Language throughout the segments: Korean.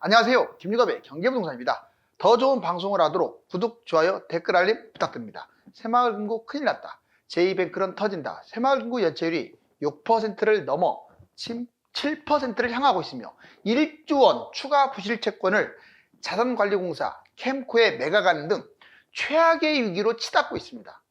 안녕하세요. 김유갑의 경제부동산입니다. 더 좋은 방송을 하도록 구독, 좋아요, 댓글 알림 부탁드립니다. 새마을 금고 큰일 났다. 제2뱅크런 터진다. 새마을 금고 연체율이 6%를 넘어 7%를 향하고 있으며 1조 원 추가 부실 채권을 자산관리공사, 캠코에 매각하는 등 최악의 위기로 치닫고 있습니다.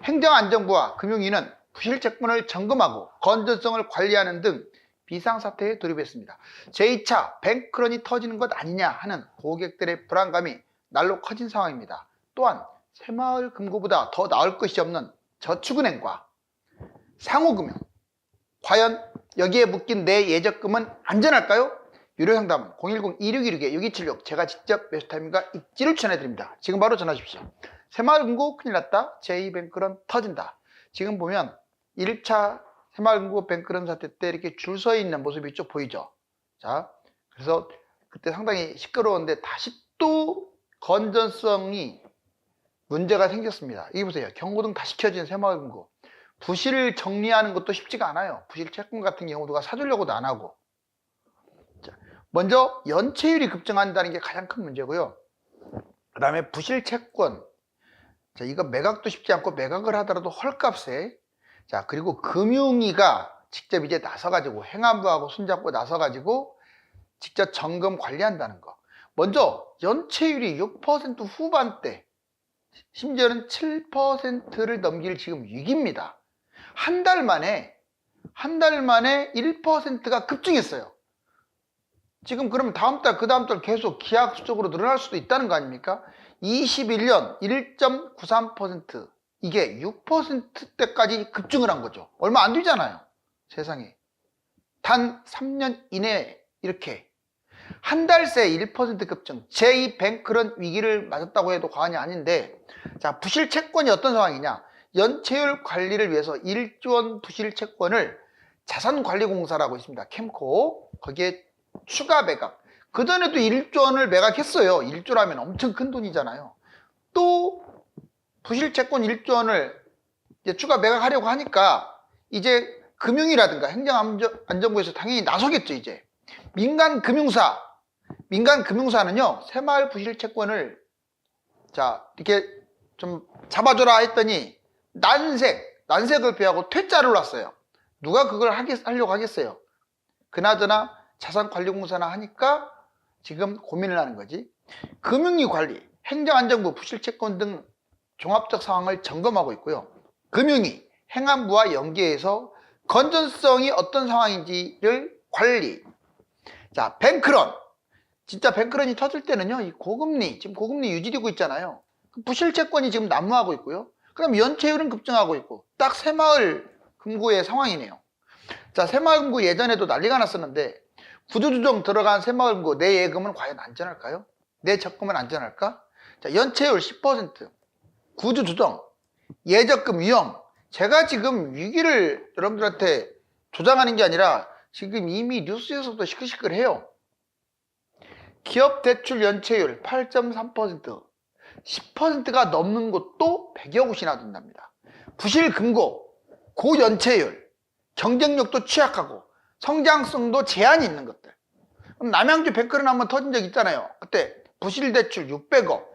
행정안전부와 금융위는 부실 채권을 점검하고 건전성을 관리하는 등 비상사태에 돌입했습니다. 제2차 뱅크런이 터지는 것 아니냐 하는 고객들의 불안감이 날로 커진 상황입니다. 또한 새마을금고보다 더 나을 것이 없는 저축은행과 상호금융, 과연 여기에 묶인 내 예적금은 안전할까요? 유료상담은 010-2616-6276 제가 직접 매수타임과 입지를 추천해드립니다. 지금 바로 전화 주십시오. 새마을금고 큰일 났다. 제2뱅크런 터진다. 지금 보면 1차 새마을금고 뱅크런 사태 때 이렇게 줄 서 있는 모습이 쭉 보이죠. 자, 그래서 그때 상당히 시끄러웠는데 다시 또 건전성이 문제가 생겼습니다. 여기 보세요. 경고등 다시 켜진 새마을금고. 부실을 정리하는 것도 쉽지가 않아요. 부실 채권 같은 경우 누가 사주려고도 안 하고. 자, 먼저 연체율이 급증한다는 게 가장 큰 문제고요. 그 다음에 부실 채권. 자, 이거 매각도 쉽지 않고 매각을 하더라도 헐값에. 자, 그리고 금융위가 직접 이제 나서가지고 행안부하고 손잡고 나서가지고 직접 점검 관리한다는 거. 먼저 연체율이 6% 후반대, 심지어는 7%를 넘길 지금 위기입니다. 한 달 만에 1%가 급증했어요. 지금 그럼 다음 달, 그 다음 달 계속 기하급수적으로 늘어날 수도 있다는 거 아닙니까? 21년 1.93%. 이게 6%대까지 급증을 한 거죠. 얼마 안 되잖아요. 세상에. 단 3년 이내에 이렇게 한 달 새 1% 급증, 제2뱅크런 위기를 맞았다고 해도 과언이 아닌데, 자, 부실 채권이 어떤 상황이냐? 연체율 관리를 위해서 1조 원 부실 채권을 자산관리공사라고 있습니다. 캠코. 거기에 추가 매각. 그전에도 1조 원을 매각했어요. 1조라면 엄청 큰 돈이잖아요. 또 부실 채권 1조 원을 이제 추가 매각하려고 하니까 이제 금융이라든가 행정안전부에서 당연히 나서겠죠. 이제 민간금융사는요 새마을 부실 채권을 자 이렇게 좀 잡아줘라 했더니 난색을 표하고 퇴짜를 놨어요. 누가 그걸 하려고 하겠어요. 그나저나 자산관리공사나 하니까 지금 고민을 하는 거지. 금융위 관리, 행정안전부 부실 채권 등 종합적 상황을 점검하고 있고요. 금융위, 행안부와 연계해서 건전성이 어떤 상황인지를 관리. 자, 뱅크런. 진짜 뱅크런이 터질 때는요, 이 고금리, 지금 고금리 유지되고 있잖아요. 부실 채권이 지금 난무하고 있고요. 그럼 연체율은 급증하고 있고, 딱 새마을금고의 상황이네요. 자, 새마을금고 예전에도 난리가 났었는데, 구조조정 들어간 새마을금고 내 예금은 과연 안전할까요? 내 적금은 안전할까? 자, 연체율 10%. 구조조정, 예적금 위험. 제가 지금 위기를 여러분들한테 조장하는 게 아니라 지금 이미 뉴스에서도 시끌시끌해요. 기업 대출 연체율 8.3%, 10%가 넘는 곳도 100여 곳이나 된답니다. 부실 금고, 고연체율, 경쟁력도 취약하고 성장성도 제한이 있는 것들. 그럼 남양주 뱅크런 한번 터진 적 있잖아요. 그때 부실 대출 600억,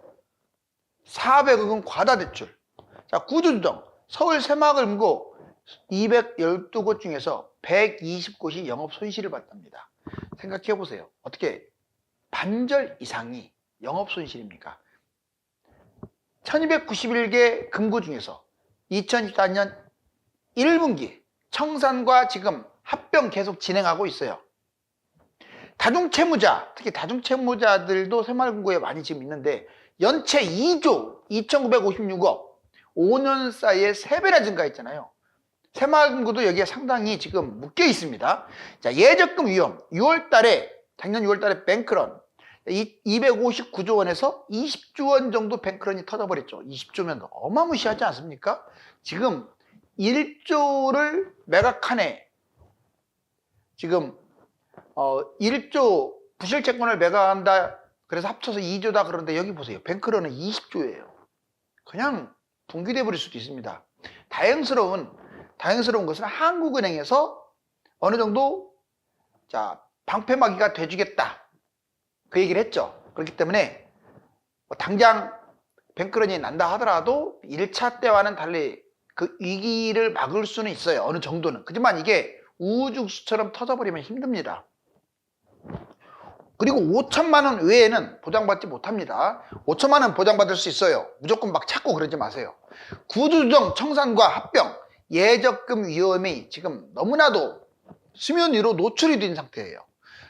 400억은 과다 대출. 자, 구조조정. 서울 새마을금고 212곳 중에서 120곳이 영업 손실을 봤답니다. 생각해 보세요. 어떻게 반절 이상이 영업 손실입니까? 1291개 금고 중에서 2024년 1분기 청산과 지금 합병 계속 진행하고 있어요. 다중채무자, 특히 다중채무자들도 새마을금고에 많이 지금 있는데 연체 2조 2956억 5년 사이에 3배나 증가했잖아요. 새마을금고도 여기에 상당히 지금 묶여 있습니다. 자, 예적금 위험. 작년 6월달에 뱅크런 259조 원에서 20조 원 정도 뱅크런이 터져버렸죠. 20조면 어마무시하지 않습니까? 지금 1조를 매각한 해 지금 1조 부실채권을 매각한다. 그래서 합쳐서 2조다 그러는데 여기 보세요. 뱅크런은 20조예요. 그냥 붕괴돼 버릴 수도 있습니다. 다행스러운 것은 한국은행에서 어느 정도 자 방패막이가 돼주겠다. 그 얘기를 했죠. 그렇기 때문에 뭐 당장 뱅크런이 난다 하더라도 1차 때와는 달리 그 위기를 막을 수는 있어요. 어느 정도는. 하지만 이게 우후죽순처럼 터져버리면 힘듭니다. 그리고 5천만 원 외에는 보장받지 못합니다. 5천만 원 보장받을 수 있어요. 무조건 막 찾고 그러지 마세요. 구조조정, 청산과 합병, 예적금 위험이 지금 너무나도 수면 위로 노출이 된 상태예요.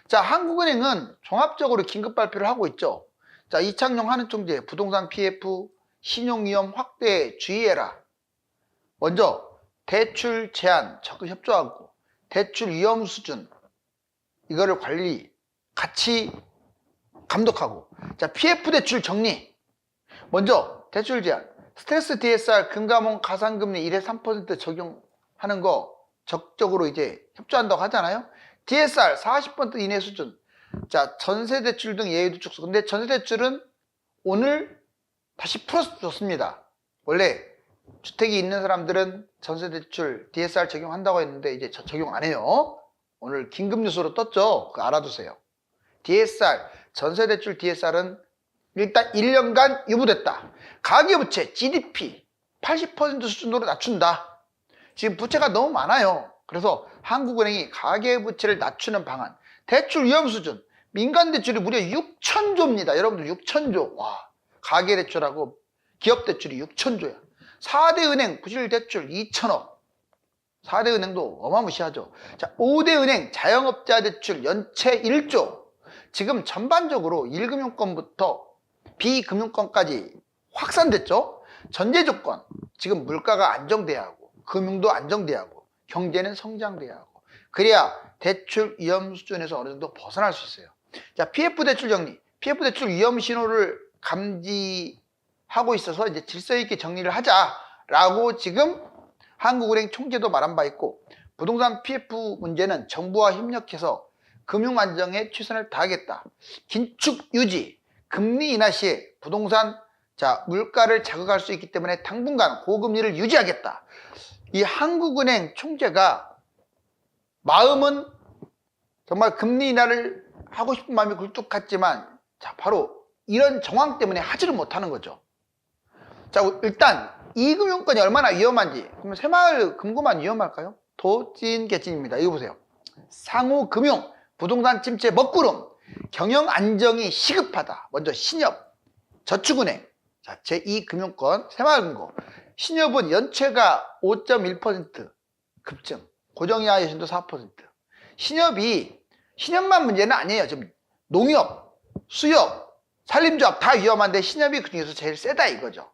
자, 한국은행은 종합적으로 긴급 발표를 하고 있죠. 자, 이창용 한은총재 부동산 PF 신용위험 확대에 주의해라. 먼저 대출 제한 적극 협조하고 대출 위험 수준 이거를 관리 같이 감독하고, 자, PF 대출 정리. 먼저 대출 제한 스트레스 DSR 금감원 가산금리 1에 3% 적용하는 거 적극적으로 이제 협조한다고 하잖아요. DSR 40% 이내 수준. 자, 전세대출 등 예외도 축소. 근데 전세대출은 오늘 다시 풀어줬습니다. 원래 주택이 있는 사람들은 전세대출 DSR 적용한다고 했는데 이제 적용 안 해요. 오늘 긴급뉴스로 떴죠. 그거 알아두세요. DSR, 전세대출 DSR은 일단 1년간 유보됐다. 가계부채 GDP 80% 수준으로 낮춘다. 지금 부채가 너무 많아요. 그래서 한국은행이 가계부채를 낮추는 방안, 대출 위험 수준, 민간대출이 무려 6천조입니다. 여러분들 6천조. 와, 가계대출하고 기업대출이 6천조야. 4대 은행 부실대출 2천억. 4대 은행도 어마무시하죠. 자, 5대 은행 자영업자 대출 연체 1조. 지금 전반적으로 1금융권부터 비금융권까지 확산됐죠. 전제조건, 지금 물가가 안정돼야 하고 금융도 감정돼야 하고 경제는 성장돼야 하고 그래야 대출 위험 수준에서 어느 정도 벗어날 수 있어요. 자, PF 대출 정리, PF 대출 위험 신호를 감지하고 있어서 이제 질서 있게 정리를 하자라고 지금 한국은행 총재도 말한 바 있고, 부동산 PF 문제는 정부와 협력해서 금융 안정에 최선을 다하겠다. 긴축 유지, 금리 인하 시에 부동산 물가를 자극할 수 있기 때문에 당분간 고금리를 유지하겠다. 이 한국은행 총재가 마음은 정말 금리 인하를 하고 싶은 마음이 굴뚝 같지만 바로 이런 정황 때문에 하지를 못하는 거죠. 자, 일단 이금융권이 얼마나 위험한지, 그러면 새마을 금고만 위험할까요? 도찐개찐입니다. 이거 보세요. 상호금융, 부동산 침체 먹구름, 경영 안정이 시급하다. 먼저 신협, 저축은행, 자, 제2금융권, 새마을금고. 신협은 연체가 5.1% 급증, 고정이하 여신도 4%. 신협만 문제는 아니에요. 지금 농협, 수협, 산림조합 다 위험한데 신협이 그중에서 제일 세다 이거죠.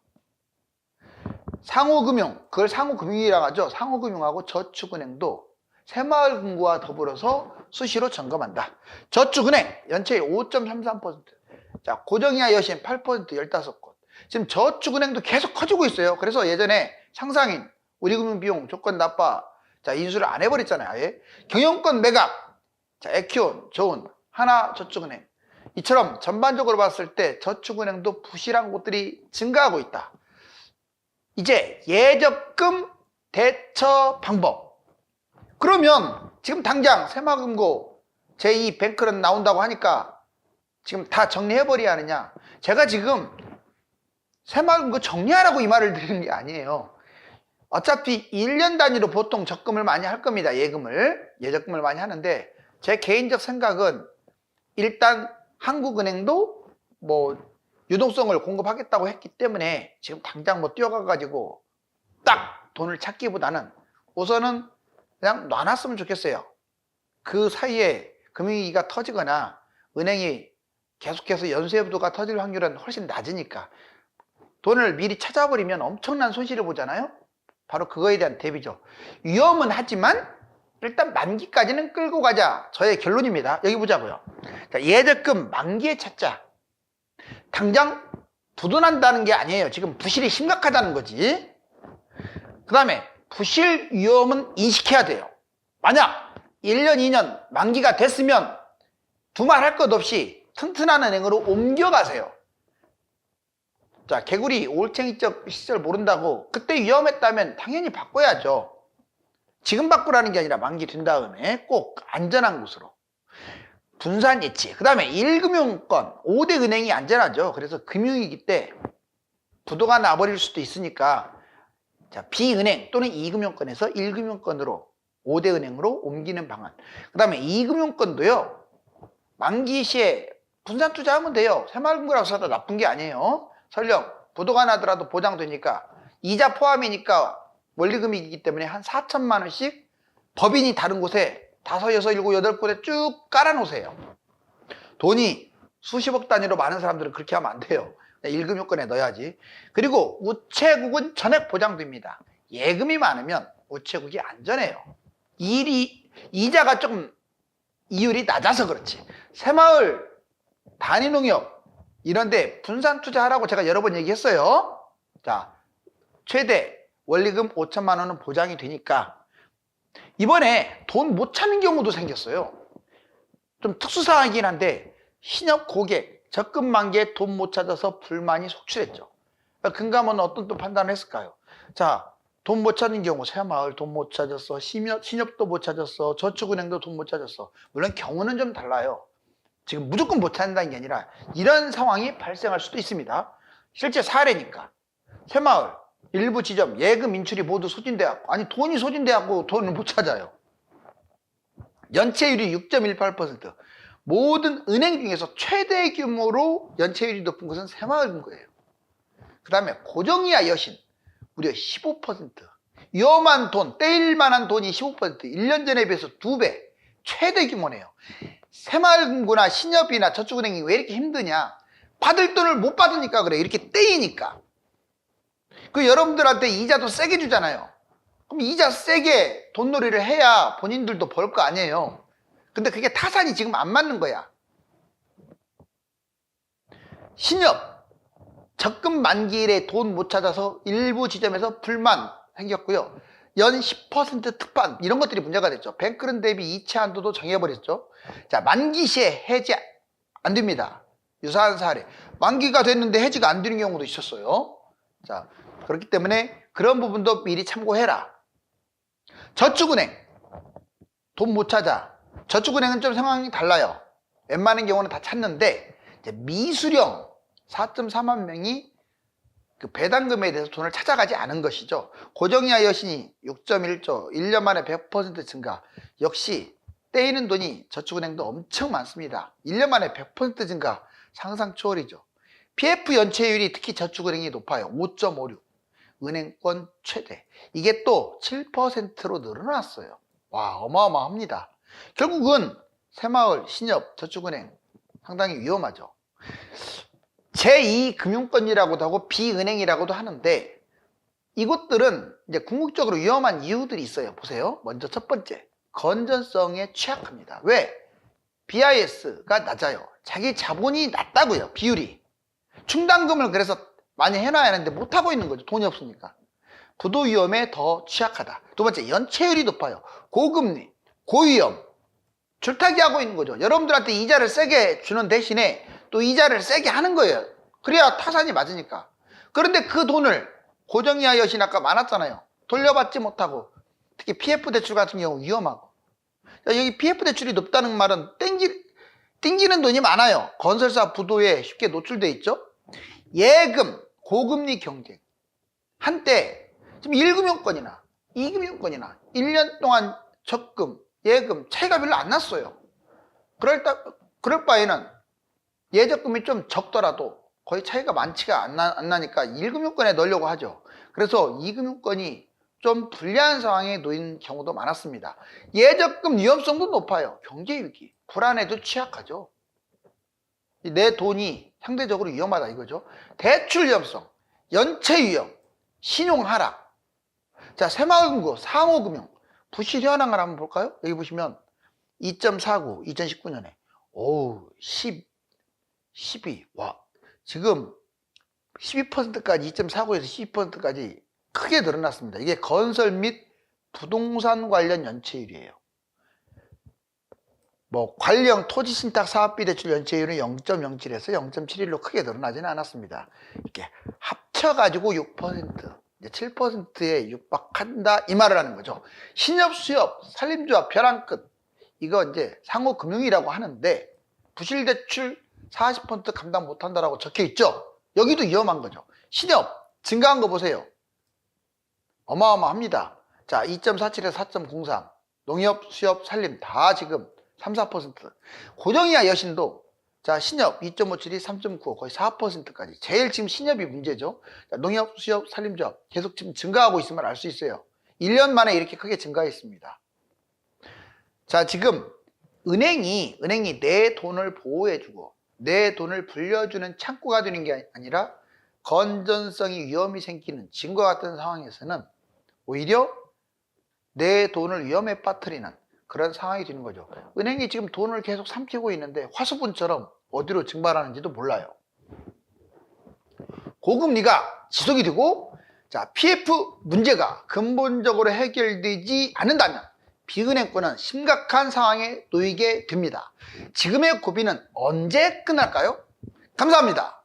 상호금융, 그걸 상호금융이라고 하죠. 상호금융하고 저축은행도 새마을금고와 더불어서 수시로 점검한다. 저축은행 연체율 5.33%. 자, 고정이하 여신 8% 15곳. 지금 저축은행도 계속 커지고 있어요. 그래서 예전에 상상인, 우리금융비용 조건 나빠, 자, 인수를 안 해버렸잖아요. 아예. 경영권 매각, 자, 에키온, 좋은, 하나저축은행. 이처럼 전반적으로 봤을 때 저축은행도 부실한 곳들이 증가하고 있다. 이제 예적금 대처 방법. 그러면 지금 당장 새마을금고 제2뱅크런 나온다고 하니까 지금 다 정리해버려야 하느냐. 제가 지금 새마을금고 정리하라고 이 말을 드리는 게 아니에요. 어차피 1년 단위로 보통 적금을 많이 할 겁니다. 예적금을 많이 하는데 제 개인적 생각은 일단 한국은행도 유동성을 공급하겠다고 했기 때문에 지금 당장 뛰어가가지고 딱 돈을 찾기보다는 우선은 그냥 놔놨으면 좋겠어요. 그 사이에 금융위기가 터지거나 은행이 계속해서 연쇄부도가 터질 확률은 훨씬 낮으니까 돈을 미리 찾아버리면 엄청난 손실을 보잖아요. 바로 그거에 대한 대비죠. 위험은 하지만 일단 만기까지는 끌고 가자. 저의 결론입니다. 여기 보자고요. 자, 예적금 만기에 찾자. 당장 부도난다는 게 아니에요. 지금 부실이 심각하다는 거지. 그 다음에 부실 위험은 인식해야 돼요. 만약 1년, 2년 만기가 됐으면 두말할 것 없이 튼튼한 은행으로 옮겨가세요. 자, 개구리 올챙이적 시절 모른다고 그때 위험했다면 당연히 바꿔야죠. 지금 바꾸라는 게 아니라 만기 된 다음에 꼭 안전한 곳으로. 분산 예치. 그 다음에 1금융권, 5대 은행이 안전하죠. 그래서 금융위기 때 부도가 나버릴 수도 있으니까 자, B은행 또는 2금융권에서 1금융권으로 5대 은행으로 옮기는 방안. 그 다음에 2금융권도요. 만기 시에 분산 투자하면 돼요. 새마을금고라고 해서 나쁜 게 아니에요. 설령 부도가 나더라도 보장되니까 이자 포함이니까 원리금이기 때문에 한 4천만 원씩 법인이 다른 곳에 5, 6, 7, 8곳에 쭉 깔아놓으세요. 돈이 수십억 단위로 많은 사람들은 그렇게 하면 안 돼요. 1금융권에 넣어야지. 그리고 우체국은 전액 보장됩니다. 예금이 많으면 우체국이 안전해요. 이자가 조금 이율이 낮아서 그렇지. 새마을, 단위농협 이런데 분산 투자하라고 제가 여러 번 얘기했어요. 자, 최대 원리금 5천만 원은 보장이 되니까 이번에 돈 못 찾는 경우도 생겼어요. 좀 특수사항이긴 한데 신협 고객 적금 만기에 돈 못 찾아서 불만이 속출했죠. 금감원은 어떤 또 판단을 했을까요? 자, 돈 못 찾는 경우 새마을 돈 못 찾았어, 신협도 못 찾았어, 저축은행도 돈 못 찾았어. 물론 경우는 좀 달라요. 지금 무조건 못 찾는다는 게 아니라 이런 상황이 발생할 수도 있습니다. 실제 사례니까. 새마을 일부 지점 예금 인출이 모두 소진돼갖고, 아니 돈이 소진돼갖고 돈을 못 찾아요. 연체율이 6.18%. 모든 은행 중에서 최대 규모로 연체율이 높은 것은 새마을금고예요. 그 다음에 고정이하 여신 무려 15%. 위험한 돈, 떼일 만한 돈이 15%. 1년 전에 비해서 2배. 최대 규모네요. 새마을금고나 신협이나 저축은행이 왜 이렇게 힘드냐? 받을 돈을 못 받으니까 그래. 이렇게 떼이니까. 그 여러분들한테 이자도 세게 주잖아요. 그럼 이자 세게 돈놀이를 해야 본인들도 벌 거 아니에요. 근데 그게 타산이 지금 안 맞는 거야. 신협 적금 만기일에 돈 못 찾아서 일부 지점에서 불만 생겼고요. 연 10% 특판 이런 것들이 문제가 됐죠. 뱅크런 대비 이체 한도도 정해버렸죠. 자, 만기 시에 해지 안 됩니다. 유사한 사례. 만기가 됐는데 해지가 안 되는 경우도 있었어요. 자, 그렇기 때문에 그런 부분도 미리 참고해라. 저축은행 돈 못 찾아. 저축은행은 좀 상황이 달라요. 웬만한 경우는 다 찾는데 이제 미수령 4.4만 명이 그 배당금에 대해서 돈을 찾아가지 않은 것이죠. 고정이하 여신이 6.1조 1년 만에 100% 증가. 역시 떼이는 돈이 저축은행도 엄청 많습니다. 1년 만에 100% 증가 상상 초월이죠. PF 연체율이 특히 저축은행이 높아요. 5.56. 은행권 최대. 이게 또 7%로 늘어났어요. 와, 어마어마합니다. 결국은 새마을, 신협, 저축은행 상당히 위험하죠. 제2금융권이라고도 하고 비은행이라고도 하는데 이것들은 이제 궁극적으로 위험한 이유들이 있어요. 보세요. 먼저 첫 번째, 건전성에 취약합니다. 왜? BIS가 낮아요. 자기 자본이 낮다고요. 비율이. 충당금을 그래서 많이 해놔야 하는데 못하고 있는 거죠. 돈이 없으니까. 부도 위험에 더 취약하다. 두 번째, 연체율이 높아요. 고금리, 고위험, 줄타기 하고 있는 거죠. 여러분들한테 이자를 세게 주는 대신에 또 이자를 세게 하는 거예요. 그래야 타산이 맞으니까. 그런데 그 돈을 고정이하 여신 아까 많았잖아요. 돌려받지 못하고 특히 PF 대출 같은 경우 위험하고. 여기 PF 대출이 높다는 말은 땡기는 돈이 많아요. 건설사 부도에 쉽게 노출돼 있죠. 예금, 고금리 경쟁. 한때 지금 1금융권이나 2금융권이나 1년 동안 적금, 예금 차이가 별로 안 났어요. 그럴 바에는 예적금이 좀 적더라도 거의 차이가 많지가 안 나니까 1금융권에 넣으려고 하죠. 그래서 2금융권이 좀 불리한 상황에 놓인 경우도 많았습니다. 예적금 위험성도 높아요. 경제위기, 불안에도 취약하죠. 내 돈이 상대적으로 위험하다 이거죠. 대출 위험성, 연체 위험, 신용 하락. 자, 새마을금고, 상호금융, 부실 현황을 한번 볼까요? 여기 보시면 2.49, 2019년에 오우 12. 와, 지금 12%까지 2.49에서 12%까지 크게 늘어났습니다. 이게 건설 및 부동산 관련 연체율이에요. 뭐 관련 토지 신탁 사업비 대출 연체율은 0.07에서 0.71로 크게 늘어나지는 않았습니다. 이렇게 합쳐가지고 6%, 이제 7%에 육박한다 이 말을 하는 거죠. 신협, 수협, 산림조합, 벼랑 끝 이거 이제 상호금융이라고 하는데 부실대출 40% 감당 못한다라고 적혀 있죠. 여기도 위험한 거죠. 신협 증가한 거 보세요. 어마어마합니다. 자, 2.47에서 4.03. 농협, 수협, 산림 다 지금 3, 4%. 고정이야 여신도 자, 신협 2.57이 3.95 거의 4%까지. 제일 지금 신협이 문제죠. 자, 농협, 수협, 산림조합 계속 지금 증가하고 있음을 알 수 있어요. 1년 만에 이렇게 크게 증가했습니다. 자, 지금 은행이 내 돈을 보호해주고 내 돈을 불려주는 창구가 되는 게 아니라 건전성이 위험이 생기는 지금과 같은 상황에서는 오히려 내 돈을 위험에 빠뜨리는 그런 상황이 되는 거죠. 은행이 지금 돈을 계속 삼키고 있는데 화수분처럼 어디로 증발하는지도 몰라요. 고금리가 지속이 되고 자, PF 문제가 근본적으로 해결되지 않는다면 비은행권은 심각한 상황에 놓이게 됩니다. 지금의 고비는 언제 끝날까요? 감사합니다.